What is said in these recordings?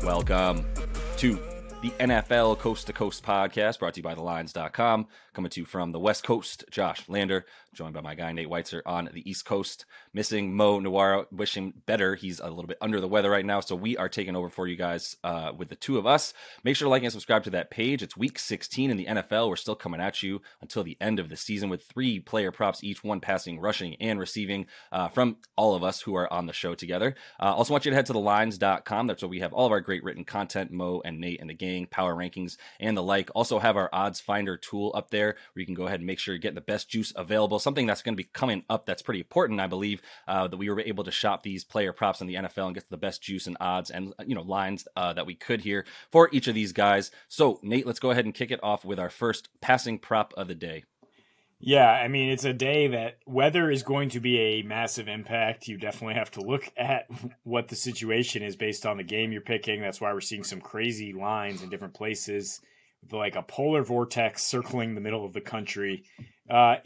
Welcome to the NFL Coast to Coast podcast, brought to you by TheLines.com. Coming to you from the West Coast, Josh Lander, joined by my guy Nate Weitzer on the East Coast. Missing Mo Nawara, wishing better. He's a little bit under the weather right now, so we are taking over for you guys with the two of us. Make sure to like and subscribe to that page. It's week 16 in the NFL. We're still coming at you until the end of the season with 3 player props each, one passing, rushing, and receiving from all of us who are on the show together. Also want you to head to TheLines.com. That's where we have all of our great written content, Mo and Nate and the gang, power rankings, and the like. Also have our odds finder tool up there where you can go ahead and make sure you're getting the best juice available. Something that's going to be coming up that's pretty important, I believe, that we were able to shop these player props in the NFL and get the best juice and odds and lines that we could here for each of these guys. So Nate, let's go ahead and kick it off with our first passing prop of the day. Yeah, I mean, it's a day that weather is going to be a massive impact. You definitely have to look at what the situation is based on the game you're picking. That's why we're seeing some crazy lines in different places, like a polar vortex circling the middle of the country.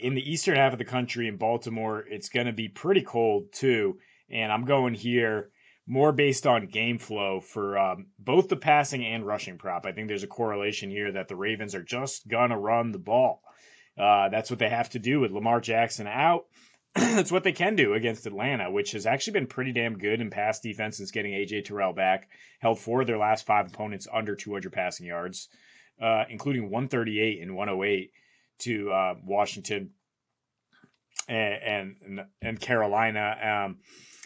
In the eastern half of the country in Baltimore, it's going to be pretty cold too. And I'm going here more based on game flow for both the passing and rushing prop. I think there's a correlation here that the Ravens are just going to run the ball. That's what they have to do with Lamar Jackson out. That's what they can do against Atlanta, which has actually been pretty damn good in pass defense since getting A.J. Terrell back. Held 4 of their last 5 opponents under 200 passing yards, including 138 and 108 to Washington and Carolina.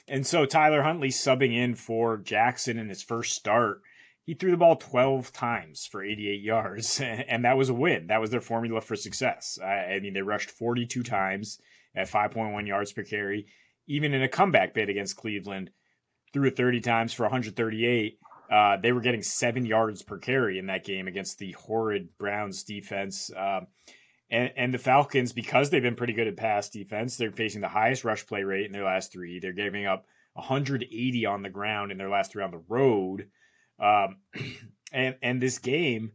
And so Tyler Huntley subbing in for Jackson in his first start. He threw the ball 12 times for 88 yards, and that was a win. That was their formula for success. I mean, they rushed 42 times at 5.1 yards per carry. Even in a comeback bid against Cleveland, threw it 30 times for 138. They were getting 7 yards per carry in that game against the horrid Browns defense. And the Falcons, because they've been pretty good at pass defense, they're facing the highest rush play rate in their last 3. They're giving up 180 on the ground in their last 3 on the road. And this game,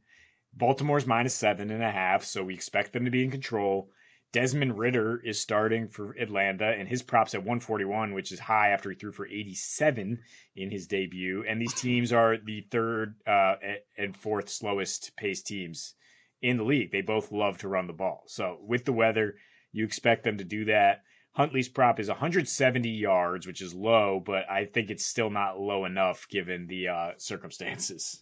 Baltimore's -7.5, so we expect them to be in control. Desmond Ridder is starting for Atlanta, and his prop's at 141, which is high after he threw for 87 in his debut. And these teams are the 3rd and 4th slowest paced teams in the league. They both love to run the ball. So with the weather, you expect them to do that. Huntley's prop is 170 yards, which is low, but I think it's still not low enough given the circumstances.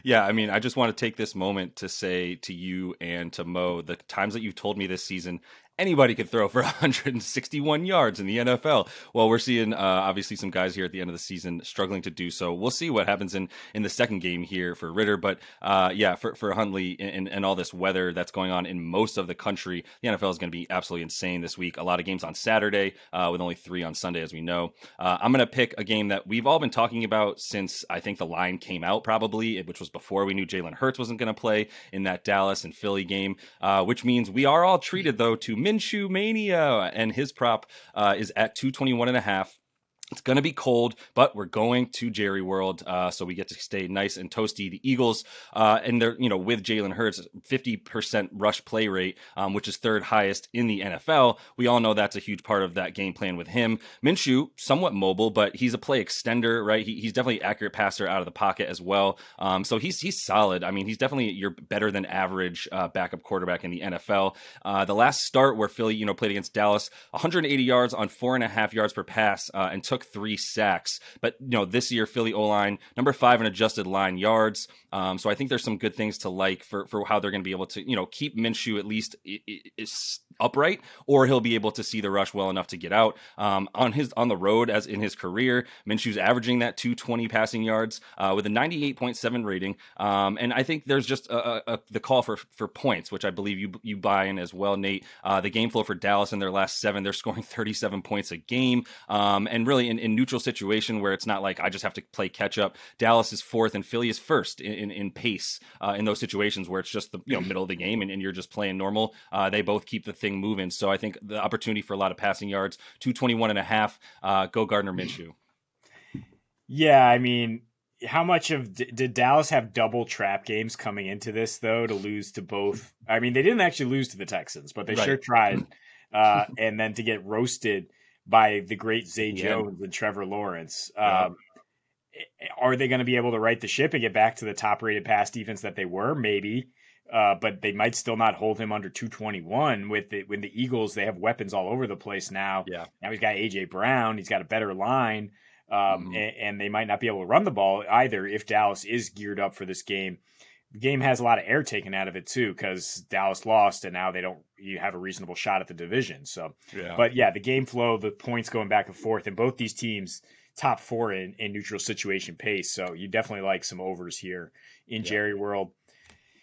Yeah, I mean, I just want to take this moment to say to you and to Mo, the times that you've told me this season, anybody could throw for 161 yards in the NFL. Well, we're seeing obviously some guys here at the end of the season struggling to do so. We'll see what happens in the second game here for Ridder. But yeah, for Huntley and all this weather that's going on in most of the country, the NFL is going to be absolutely insane this week. A lot of games on Saturday with only 3 on Sunday, as we know. I'm going to pick a game that we've all been talking about since I think the line came out probably, which was before we knew Jalen Hurts wasn't going to play in that Dallas and Philly game, which means we are all treated, though, to Minshew mania, and his prop is at 221.5. It's going to be cold, but we're going to Jerry World, so we get to stay nice and toasty. The Eagles, and they're, with Jalen Hurts, 50% rush play rate, which is 3rd highest in the NFL. We all know that's a huge part of that game plan with him. Minshew, somewhat mobile, but he's a play extender, right? He's definitely an accurate passer out of the pocket as well. So he's solid. I mean, he's definitely your better than average backup quarterback in the NFL. The last start where Philly, played against Dallas, 180 yards on 4.5 yards per pass, and took 3 sacks. But this year Philly O-line number 5 in adjusted line yards. So I think there's some good things to like for how they're going to be able to keep Minshew at least is upright, or he'll be able to see the rush well enough to get out. On the road, as in his career, Minshew's averaging that 220 passing yards with a 98.7 rating. And I think there's just the call for points, which I believe you buy in as well, Nate. The game flow for Dallas in their last 7, they're scoring 37 points a game. And really in neutral situation where it's not like I just have to play catch up, Dallas is 4th and Philly is 1st in pace in those situations where it's just the middle of the game and you're just playing normal. They both keep the thing moving. So I think the opportunity for a lot of passing yards, 221.5, go Gardner Minshew. Yeah, I mean, how much did Dallas have double trap games coming into this, though, to lose to both? I mean, they didn't actually lose to the Texans, but they sure tried. And then to get roasted by the great Zay Jones and Trevor Lawrence. Are they going to be able to right the ship and get back to the top-rated pass defense that they were? Maybe. But they might still not hold him under 221 with the Eagles. They have weapons all over the place now. Yeah. Now he's got A.J. Brown. He's got a better line. Mm-hmm. And they might not be able to run the ball either if Dallas is geared up for this game. The game has a lot of air taken out of it too because Dallas lost and now you have a reasonable shot at the division. So, Yeah. But yeah, the game flow, the points going back and forth, and both these teams top 4 in neutral situation pace. So you definitely like some overs here in Jerry World.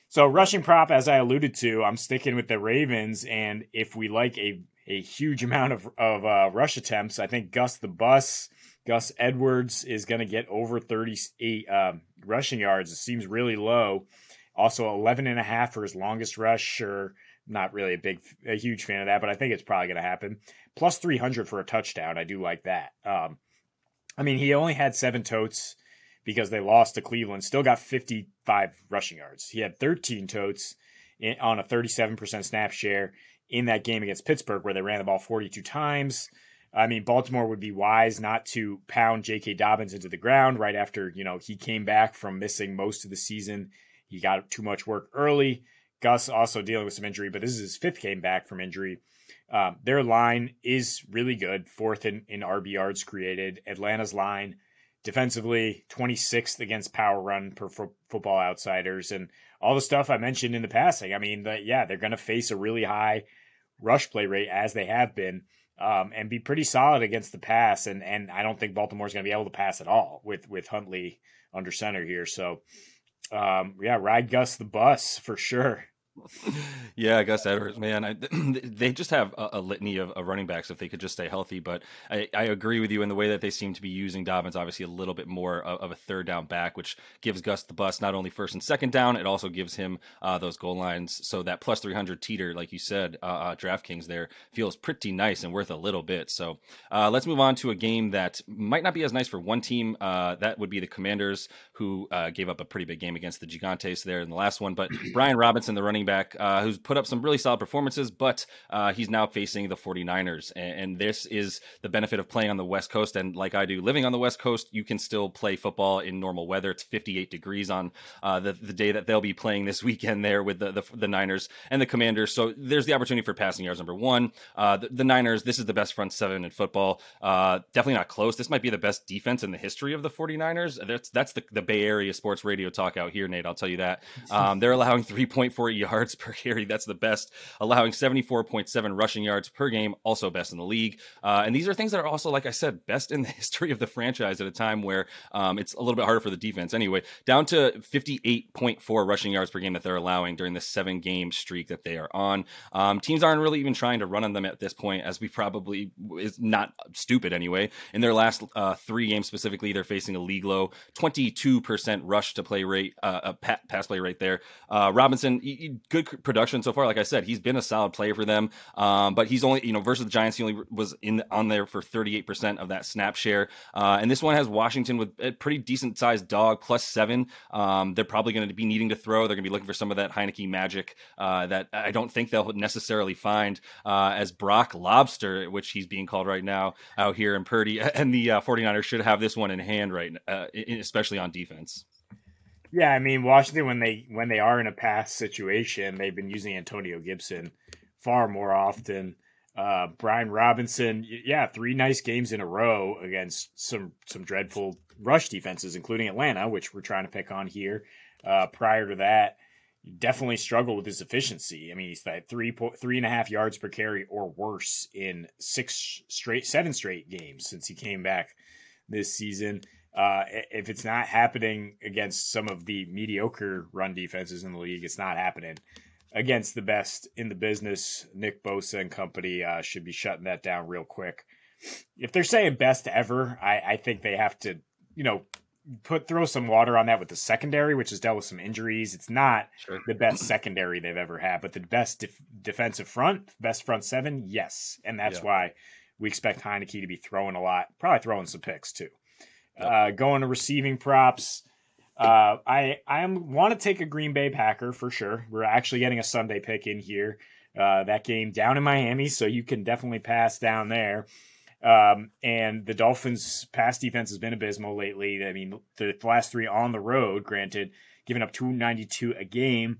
So rushing prop, as I alluded to, I'm sticking with the Ravens. And if we like a huge amount of rush attempts, I think Gus Edwards is going to get over 38 rushing yards. It seems really low. Also 11.5 for his longest rush. Sure, not really a huge fan of that, but I think it's probably going to happen. Plus 300 for a touchdown. I do like that. I mean, he only had 7 totes because they lost to Cleveland. Still got 55 rushing yards. He had 13 totes on a 37% snap share in that game against Pittsburgh where they ran the ball 42 times. I mean, Baltimore would be wise not to pound J.K. Dobbins into the ground right after, he came back from missing most of the season. He got too much work early. Gus also dealing with some injury, but this is his 5th game back from injury. Their line is really good, 4th in RB yards created. Atlanta's line, defensively, 26th against power run per Football Outsiders, and all the stuff I mentioned in the passing. I mean, they're going to face a really high rush play rate as they have been. And be pretty solid against the pass. And I don't think Baltimore's going to be able to pass at all with Huntley under center here. So, ride Gus the bus for sure. Yeah, Gus Edwards, man. They just have a litany of running backs if they could just stay healthy. But I agree with you in the way that they seem to be using Dobbins, obviously a little bit more of a third down back, which gives Gus the bus not only first and second down, it also gives him those goal lines. So that plus 300 teeter, like you said, DraftKings there feels pretty nice and worth a little bit. So let's move on to a game that might not be as nice for one team. That would be the Commanders, who gave up a pretty big game against the Gigantes there in the last one. But Brian Robinson, the running back, who's put up some really solid performances, but he's now facing the 49ers. And this is the benefit of playing on the West Coast. And like I do, living on the West Coast, you can still play football in normal weather. It's 58 degrees on the day that they'll be playing this weekend there with the Niners and the Commanders. So there's the opportunity for passing yards, number one. The Niners, this is the best front 7 in football. Definitely not close. This might be the best defense in the history of the 49ers. That's the Bay Area sports radio talk out here, Nate. I'll tell you that. They're allowing 3.4 yards per carry. That's the best. Allowing 74.7 rushing yards per game, also best in the league. And these are things that are also, like I said, best in the history of the franchise at a time where it's a little bit harder for the defense. Anyway, down to 58.4 rushing yards per game that they're allowing during the 7-game streak that they are on. Teams aren't really even trying to run on them at this point, as we probably is not stupid anyway. In their last 3 games specifically, they're facing a league low 22% rush to play rate, pass play rate there. Robinson, good production so far. Like I said, he's been a solid player for them. But he's only, versus the Giants, he only was on there for 38% of that snap share. And this one has Washington with a pretty decent sized dog, +7. They're probably going to be needing to throw. They're going to be looking for some of that Heineke magic that I don't think they'll necessarily find as Brock Lobster, which he's being called right now out here in Purdy. And the 49ers should have this one in hand right now, especially on defense. Yeah, I mean, Washington, when they are in a pass situation, they've been using Antonio Gibson far more often. Brian Robinson, 3 nice games in a row against some dreadful rush defenses, including Atlanta, which we're trying to pick on here. Prior to that, definitely struggled with his efficiency. I mean, he's at 3.5 yards per carry or worse in 7 straight games since he came back this season. If it's not happening against some of the mediocre run defenses in the league, it's not happening against the best in the business. Nick Bosa and company should be shutting that down real quick. If they're saying best ever, I think they have to, throw some water on that with the secondary, which has dealt with some injuries. It's not the best secondary they've ever had, but the best defensive front, best front 7, yes. And that's why we expect Heineke to be throwing a lot, probably throwing some picks too. Going to receiving props. I want to take a Green Bay Packer for sure. We're actually getting a Sunday pick in here. That game down in Miami, so you can definitely pass down there. And the Dolphins' pass defense has been abysmal lately. I mean, the last 3 on the road, granted, giving up 292 a game.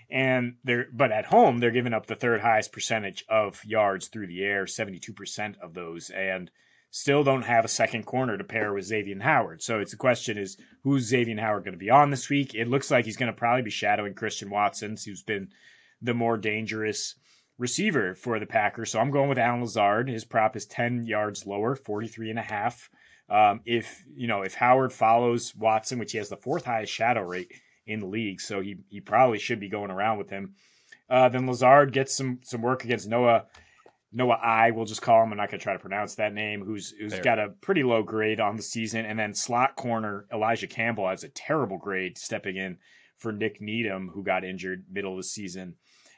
But at home, they're giving up the 3rd highest percentage of yards through the air, 72% of those, and still don't have a second corner to pair with Xavier Howard. So the question is, who's Xavier Howard going to be on this week? It looks like he's going to probably be shadowing Christian Watson, who's been the more dangerous receiver for the Packers. So I'm going with Alan Lazard. His prop is 10 yards lower, 43.5. If Howard follows Watson, which he has the 4th highest shadow rate in the league, so he probably should be going around with him. Then Lazard gets some work against Noah I, we'll just call him. I'm not going to try to pronounce that name, who's got a pretty low grade on the season. And then slot corner Elijah Campbell has a terrible grade stepping in for Nick Needham, who got injured middle of the season.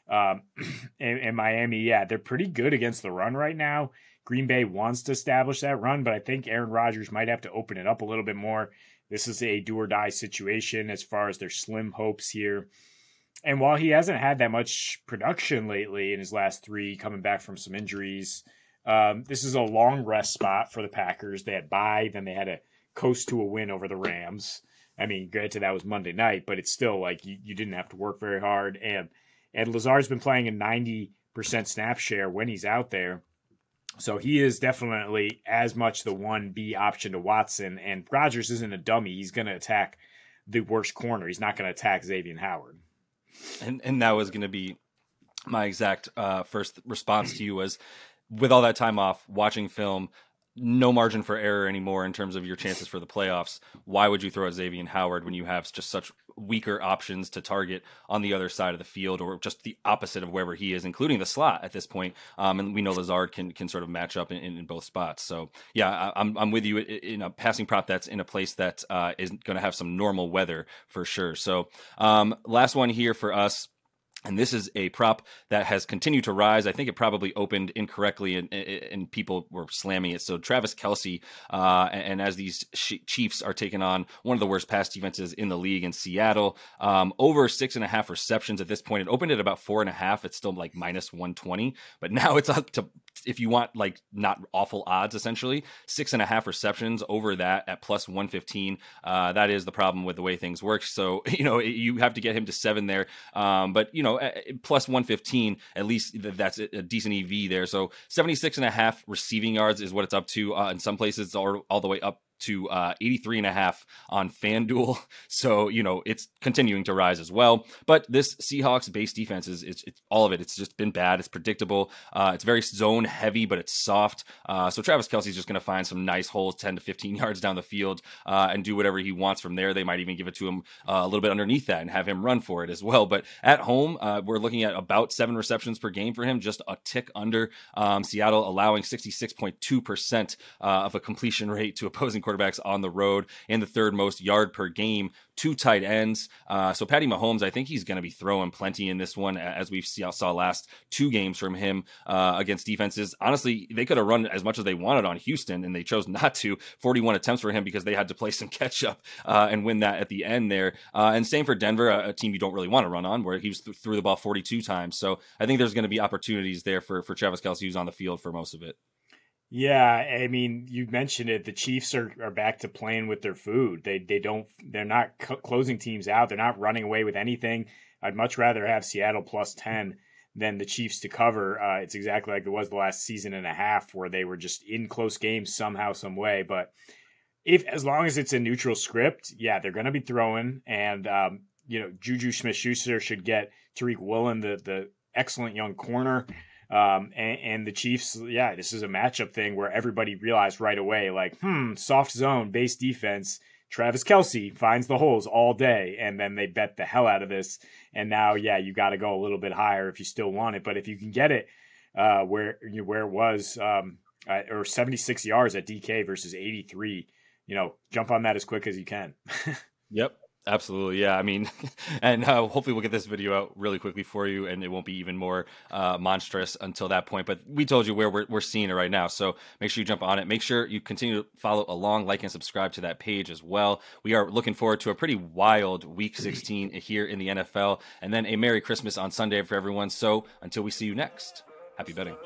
And Miami, they're pretty good against the run right now. Green Bay wants to establish that run, but I think Aaron Rodgers might have to open it up a little bit more. This is a do or die situation as far as their slim hopes here. And while he hasn't had that much production lately in his last 3, coming back from some injuries, this is a long rest spot for the Packers. They had bye, then they had to coast to a win over the Rams. I mean, granted, that was Monday night, but it's still like you didn't have to work very hard. And Lazard's been playing a 90% snap share when he's out there. So he is definitely as much the 1B option to Watson. And Rodgers isn't a dummy. He's going to attack the worst corner. He's not going to attack Xavier Howard. And that was going to be my exact first response to you was, with all that time off, watching film, no margin for error anymore in terms of your chances for the playoffs. Why would you throw at Xavier Howard when you have just such weaker options to target on the other side of the field, or just the opposite of wherever he is, including the slot at this point? And we know Lazard can sort of match up in both spots. So yeah, I'm with you in a passing prop that's in a place that is going to have some normal weather for sure. So last one here for us. And this is a prop that has continued to rise. I think it probably opened incorrectly and people were slamming it. So Travis Kelce, and as these Chiefs are taking on one of the worst pass defenses in the league in Seattle, over 6.5 receptions at this point. It opened at about 4.5. It's still like minus 120, but now it's up to, if you want like not awful odds, essentially 6.5 receptions over that at plus 115. That is the problem with the way things work. So, you have to get him to 7 there. But, plus 115, at least that's a decent EV there. So 76.5 receiving yards is what it's up to. In some places, it's all the way up to 83.5 on FanDuel. So, it's continuing to rise as well. But this Seahawks base defense it's all of it. It's just been bad. It's predictable. It's very zone heavy, but it's soft. So Travis Kelce's just going to find some nice holes 10 to 15 yards down the field and do whatever he wants from there. They might even give it to him a little bit underneath that and have him run for it as well. But at home, we're looking at about 7 receptions per game for him, just a tick under. Seattle allowing 66.2% of a completion rate to opposing quarterbacks on the road, and the 3rd most yard per game to tight ends. So Patty Mahomes, I think he's going to be throwing plenty in this one, as we saw last 2 games from him against defenses. Honestly, they could have run as much as they wanted on Houston, and they chose not to. 41 attempts for him because they had to play some catch up and win that at the end there. And same for Denver, a team you don't really want to run on, where he threw the ball 42 times. So I think there's going to be opportunities there for Travis Kelce, who's on the field for most of it. Yeah, I mean, you mentioned it. The Chiefs are back to playing with their food. They're not closing teams out. They're not running away with anything. I'd much rather have Seattle plus 10 than the Chiefs to cover. It's exactly like it was the last season and a half, where they were just in close games somehow, some way. But as long as it's a neutral script, they're going to be throwing. And Juju Smith-Schuster should get Tariq Woolen, the excellent young corner. And the Chiefs, this is a matchup thing where everybody realized right away, like, soft zone, base defense, Travis Kelce finds the holes all day, and then they bet the hell out of this. And now, you got to go a little bit higher if you still want it. But if you can get it where it was, or 76 yards at DK versus 83, jump on that as quick as you can. Yep. Absolutely. Yeah. I mean, and hopefully we'll get this video out really quickly for you, and it won't be even more monstrous until that point. But we told you where we're seeing it right now. So make sure you jump on it. Make sure you continue to follow along, like and subscribe to that page as well. We are looking forward to a pretty wild week 16 here in the NFL, and then a Merry Christmas on Sunday for everyone. So until we see you next, happy betting.